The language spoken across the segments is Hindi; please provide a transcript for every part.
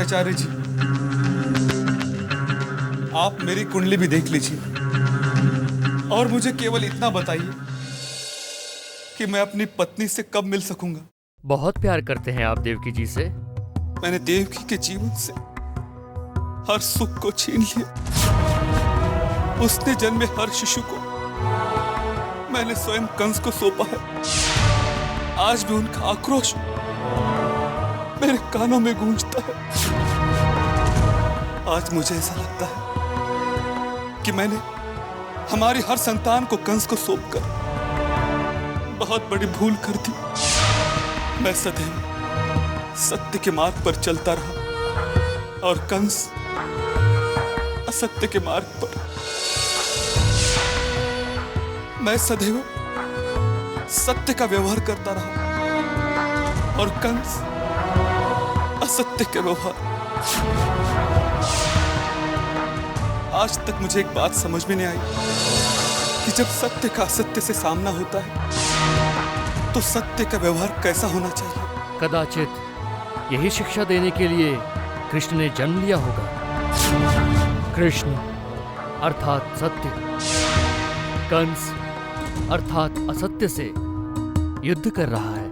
आचार्य जी, आप मेरी कुंडली भी देख लीजिए और मुझे केवल इतना बताइए कि मैं अपनी पत्नी से कब मिल सकूंगा। बहुत प्यार करते हैं आप देवकी जी से। मैंने देवकी के जीवन से हर सुख को छीन लिया। उसने जन्मे हर शिशु को मैंने स्वयं कंस को सौंपा है। आज भी उनका आक्रोश मेरे कानों में गूंजता है। आज मुझे ऐसा लगता है कि मैंने हमारी हर संतान को कंस को सौंपकर बहुत बड़ी भूल कर दी। मैं सदैव सत्य के मार्ग पर चलता रहा और कंस असत्य के मार्ग पर। मैं सदैव सत्य का व्यवहार करता रहा और कंस असत्य के व्यवहार। आज तक मुझे एक बात समझ में नहीं आई कि जब सत्य का असत्य से सामना होता है तो सत्य का व्यवहार कैसा होना चाहिए। कदाचित यही शिक्षा देने के लिए कृष्ण ने जन्म लिया होगा। कृष्ण अर्थात सत्य, कंस अर्थात असत्य से युद्ध कर रहा है।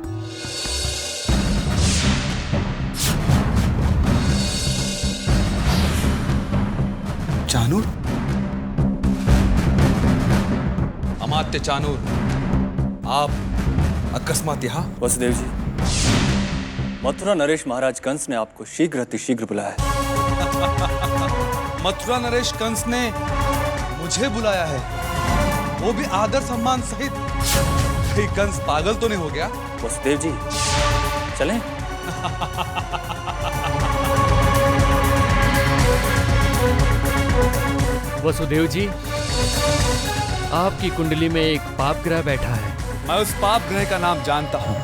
चाणूर, अमात्य चाणूर, आप अकस्मात यहाँ? वसुदेव जी, मथुरा नरेश महाराज कंस ने आपको शीघ्र अतिशीघ्र बुलाया है। मथुरा नरेश कंस ने मुझे बुलाया है, वो भी आदर सम्मान सहित। कहीं कंस पागल तो नहीं हो गया? वसुदेव जी, चलें? वसुदेव जी, आपकी कुंडली में एक पाप ग्रह बैठा है। मैं उस पाप ग्रह का नाम जानता हूं।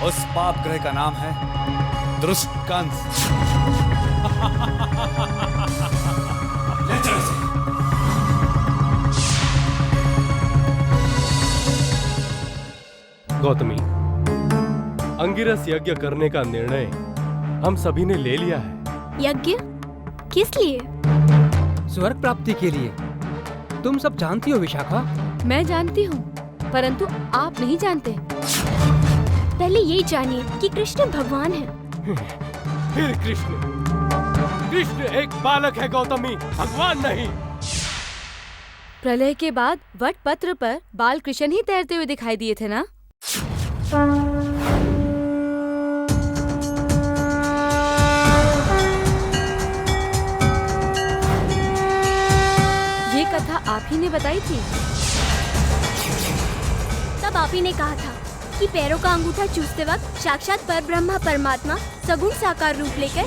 उस पाप ग्रह का नाम है दुष्ट कंस। ले चलो इसे। गौतमी, अंगिरस यज्ञ करने का निर्णय हम सभी ने ले लिया है। यज्ञ? किस लिए? स्वर्ग प्राप्ति के लिए। तुम सब जानती हो विशाखा। मैं जानती हूँ, परंतु आप नहीं जानते। पहले यही जानिए कि कृष्ण भगवान है। फिर कृष्ण? कृष्ण एक बालक है गौतमी, भगवान नहीं। प्रलय के बाद वट पत्र पर बाल कृष्ण ही तैरते हुए दिखाई दिए थे ना? ये कथा आप ही ने बताई थी। तब आप ही ने कहा था कि पैरों का अंगूठा चूसते वक्त साक्षात परब्रह्मा परमात्मा सगुण साकार रूप लेकर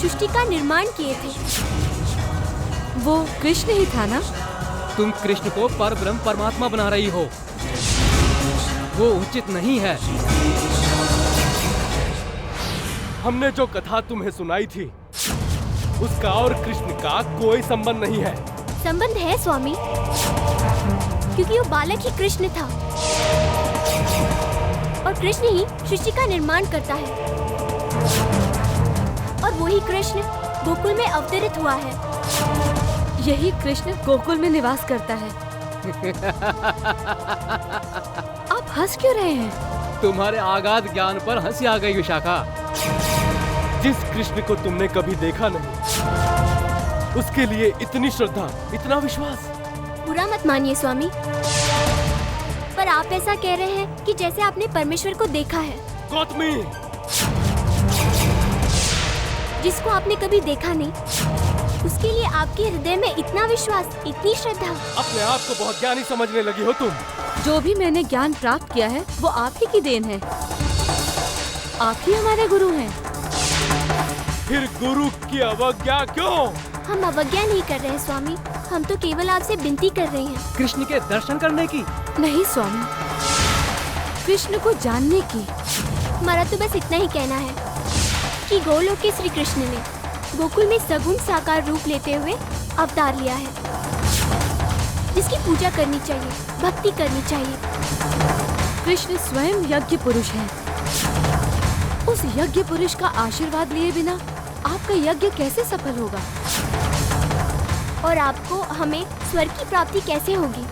सृष्टि का निर्माण किए थे। वो कृष्ण ही था ना? तुम कृष्ण को परब्रह्म परमात्मा बना रही हो। वो उचित नहीं है। हमने जो कथा तुम्हें सुनाई थी उसका और कृष्ण का कोई संबंध नहीं है। संबंध है स्वामी, क्योंकि वो बालक ही कृष्ण था और कृष्ण ही सृष्टि का निर्माण करता है और वही कृष्ण गोकुल में अवतरित हुआ है। यही कृष्ण गोकुल में निवास करता है। आप हंस क्यों रहे हैं? तुम्हारे आगाध ज्ञान पर हंसी आ गई विशाखा। जिस कृष्ण को तुमने कभी देखा नहीं उसके लिए इतनी श्रद्धा, इतना विश्वास। बुरा मत मानिए स्वामी, पर आप ऐसा कह रहे हैं कि जैसे आपने परमेश्वर को देखा है। गौतमी, जिसको आपने कभी देखा नहीं, उसके लिए आपके हृदय में इतना विश्वास, इतनी श्रद्धा। अपने आप को बहुत ज्ञानी समझने लगी हो तुम। जो भी मैंने ज्ञान प्राप्त किया है वो आप ही की देन है। आप ही हमारे गुरु हैं। फिर गुरु की अवज्ञा क्यों? हम अवज्ञा नहीं कर रहे हैं स्वामी, हम तो केवल आपसे विनती कर रहे हैं। कृष्ण के दर्शन करने की? नहीं स्वामी, कृष्ण को जानने की। हमारा तो बस इतना ही कहना है कि गोलोक के श्री कृष्ण ने गोकुल में सगुण साकार रूप लेते हुए अवतार लिया है, जिसकी पूजा करनी चाहिए, भक्ति करनी चाहिए। कृष्ण स्वयं यज्ञ पुरुष है। उस यज्ञ पुरुष का आशीर्वाद लिए बिना आपका यज्ञ कैसे सफल होगा? और आपको हमें स्वर्ग की प्राप्ति कैसे होगी?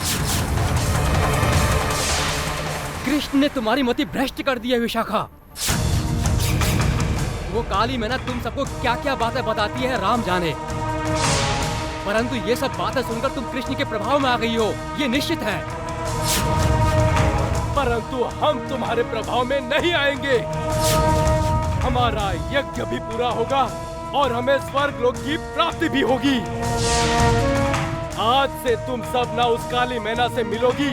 कृष्ण ने तुम्हारी मति भ्रष्ट कर दी है विशाखा। वो काली मैना तुम सबको क्या क्या बातें बताती है राम जाने, परंतु ये सब बातें सुनकर तुम कृष्ण के प्रभाव में आ गई हो, ये निश्चित है। परंतु हम तुम्हारे प्रभाव में नहीं आएंगे। हमारा यज्ञ भी पूरा होगा और हमें स्वर्ग लोक की प्राप्ति भी होगी। आज से तुम सब ना उस काली मैना से मिलोगी,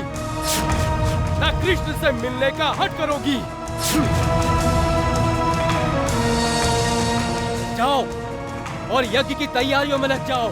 ना कृष्ण से मिलने का हट करोगी। जाओ और यज्ञ की तैयारियों में लग जाओ।